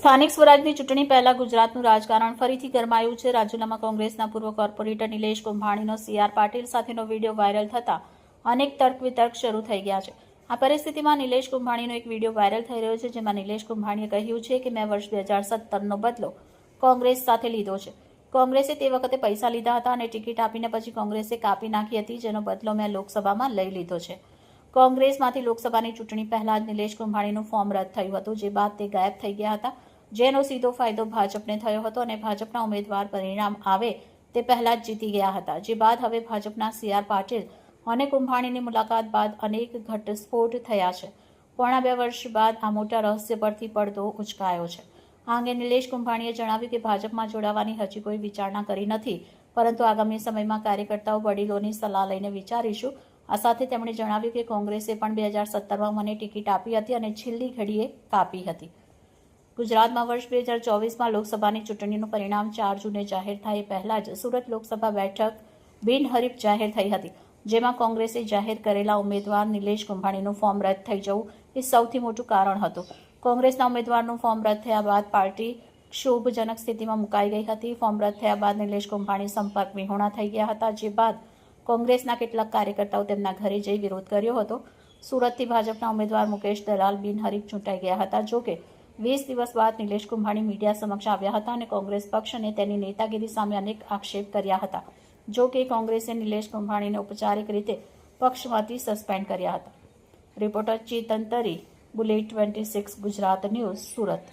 સ્થાનિક સ્વરાજની ચૂંટણી પહેલા ગુજરાતનું રાજકારણ ફરીથી ગરમાયું છે। રાજુલામાં કોંગ્રેસના પૂર્વ કોર્પોરેટર નિલેશ કુંભાણીનો CR પાટીલ સાથેનો વિડીયો વાયરલ થતા અનેક તર્ક વિતર્ક શરૂ થઈ ગયા છે। આ પરિસ્થિતિમાં નિલેશ કુંભાણીનો એક વિડીયો વાયરલ થઈ રહ્યો છે, જેમાં નિલેશ કુંભાણીએ કહ્યું છે કે મેં વર્ષ 2017નો બદલો કોંગ્રેસ સાથે લીધો છે। કોંગ્રેસે તે વખતે પૈસા લીધા હતા અને ટિકિટ આપીને પછી કોંગ્રેસે કાપી નાખી હતી, જેનો બદલો મેં લોકસભામાં લઈ લીધો છે। કોંગ્રેસમાંથી લોકસભાની ચૂંટણી પહેલા જ નિલેશ કુંભાણીનું ફોર્મ રદ થયું હતું, જે બાદ તે ગાયબ થઈ ગયા હતા, જેનો સીધો ફાયદો ભાજપને થયો હતો અને ભાજપના ઉમેદવાર પરિણામ આવે તે પહેલા જ જીતી ગયા હતા, જે બાદ હવે ભાજપના CR પાટીલ અને કુંભાણીની મુલાકાત બાદ અનેક ઘટસ્ફોટ થયા છે। પોણા 2 વર્ષ બાદ આ મોટા રહસ્ય પરથી પડદો ઉચકાયો છે। આ અંગે નિલેશ કુંભાણીએ જણાવ્યું કે ભાજપમાં જોડાવાની હજી કોઈ વિચારણા કરી નથી, પરંતુ આગામી સમયમાં કાર્યકર્તાઓ વડીલોની સલાહ લઈને વિચારીશું। આ સાથે તેમણે જણાવ્યું કે કોંગ્રેસે પણ 2017માં મને ટિકિટ આપી હતી અને છેલ્લી ઘડીએ કાપી હતી। ગુજરાતમાં વર્ષ 2024માં લોકસભાની ચૂંટણીનું પરિણામ 4 જૂને જાહેર થાય પહેલા જ સુરત લોકસભા બેઠક બિનહરીફ જાહેર થઈ હતી, જેમાં કોંગ્રેસે જાહેર કરેલા ઉમેદવાર નિલેશ કુંભાણીનું ફોર્મ રદ થઈ જવું એ સૌથી મોટું કારણ હતું। કોંગ્રેસના ઉમેદવારનું ફોર્મ રદ થયા બાદ પાર્ટી ક્ષોભજનક સ્થિતિમાં મુકાઈ ગઈ હતી। ફોર્મ રદ થયા બાદ નિલેશ કુંભાણી સંપર્ક વિહોણા થઈ ગયા હતા, જે બાદ કોંગ્રેસના કેટલાક કાર્યકર્તાઓ તેમના ઘરે જઈ વિરોધ કર્યો હતો। સુરતથી ભાજપના ઉમેદવાર મુકેશ દલાલ બિનહરીફ ચૂંટાઈ ગયા હતા। જોકે 20 દિવસ બાદ નિલેશ કુંભાણી મીડિયા સમક્ષ આવ્યા હતા અને કોંગ્રેસ પક્ષને તેની નેતાગીરી સામે અનેક આક્ષેપ કર્યા હતા। જોકે કોંગ્રેસે નિલેશ કુંભાણીને ઔપચારિક રીતે પક્ષમાંથી સસ્પેન્ડ કર્યા હતા। રિપોર્ટર ચેતન તરી, બુલેટ 26 ગુજરાત ન્યૂઝ, સુરત।